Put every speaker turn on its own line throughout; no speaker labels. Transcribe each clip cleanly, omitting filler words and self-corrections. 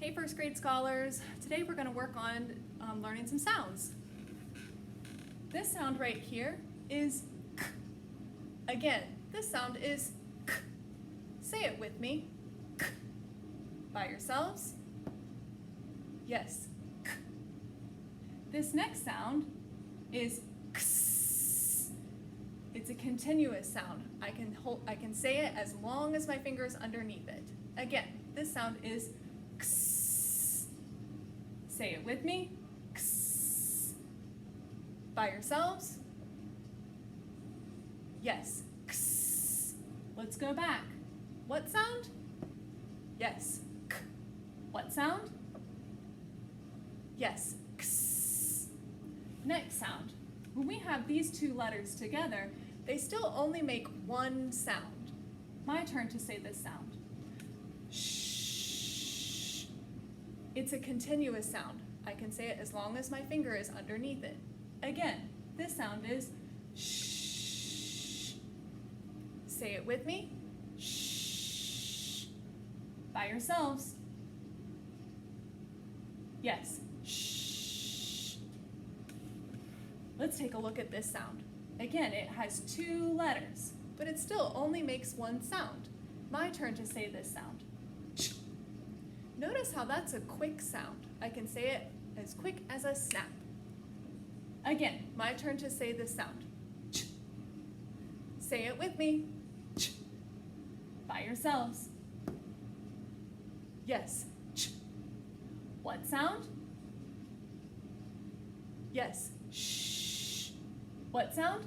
Hey first grade scholars, today we're going to work on learning some sounds. This sound right here is k. Again, this sound is k. Say it with me. K. By yourselves. Yes, k. This next sound is ks. It's a continuous sound. I can say it as long as my finger is underneath it. Again, this sound is ks. Say it with me. Ks. By yourselves. Yes. Ks. Let's go back. What sound? Yes. K. What sound? Yes. Ks. Next sound. When we have these two letters together, they still only make one sound. My turn to say this sound. Shh. It's a continuous sound. I can say it as long as my finger is underneath it. Again, this sound is shh. Say it with me. Shh. By yourselves. Yes. Shh. Let's take a look at this sound. Again, it has two letters, but it still only makes one sound. My turn to say this sound. Ch. Notice how that's a quick sound. I can say it as quick as a snap. Again, my turn to say this sound. Ch. Say it with me. Ch. By yourselves. Yes. Ch. What sound? Yes. Shh. What sound?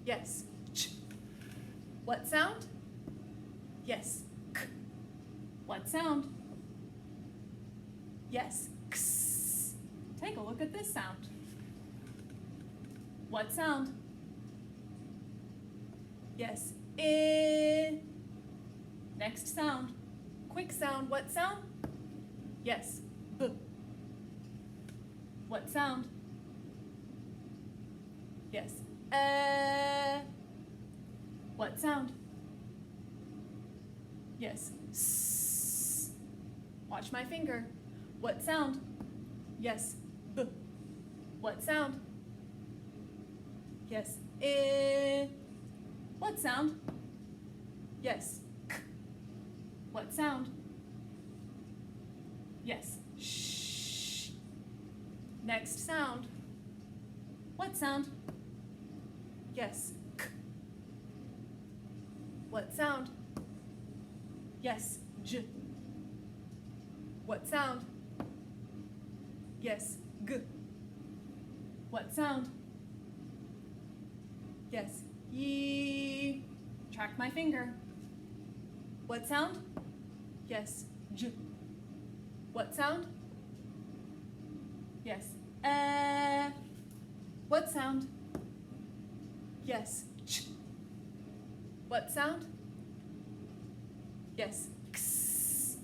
Yes. Ch. What sound? Yes. K. What sound? Yes. Ks. Take a look at this sound. What sound? Yes. I. Next sound. Quick sound. What sound? Yes. B. What sound? Yes. What sound? Yes. S. Watch my finger. What sound? Yes. B. What sound? Yes. I. What sound? Yes. K. What sound? Yes. Shh. Next sound. What sound? Yes. K. What sound? Yes. J. What sound? Yes. G. What sound? Yes. Y. Track my finger. What sound? Yes. J. What sound? Yes. What sound? Yes. Ch. What sound? Yes. X.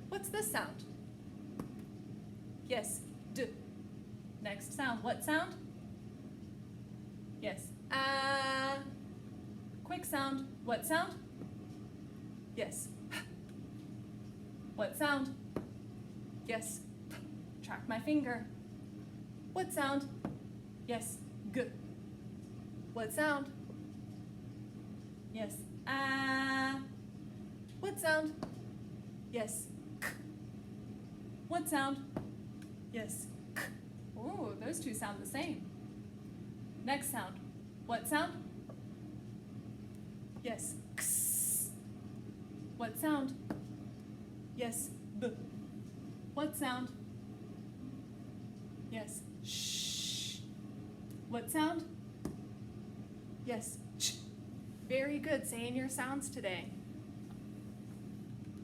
What's this sound? Yes. D. Next sound. What sound? Yes. Quick sound. What sound? Yes. What sound? Yes. Track my finger. What sound? Yes. G. What sound? Yes. What sound? Yes. K. What sound? Yes. K. Oh, those two sound the same. Next sound. What sound? Yes. X. What sound? Yes. B. What sound? Yes. Shh. What sound? Yes. Ch. Very good saying your sounds today.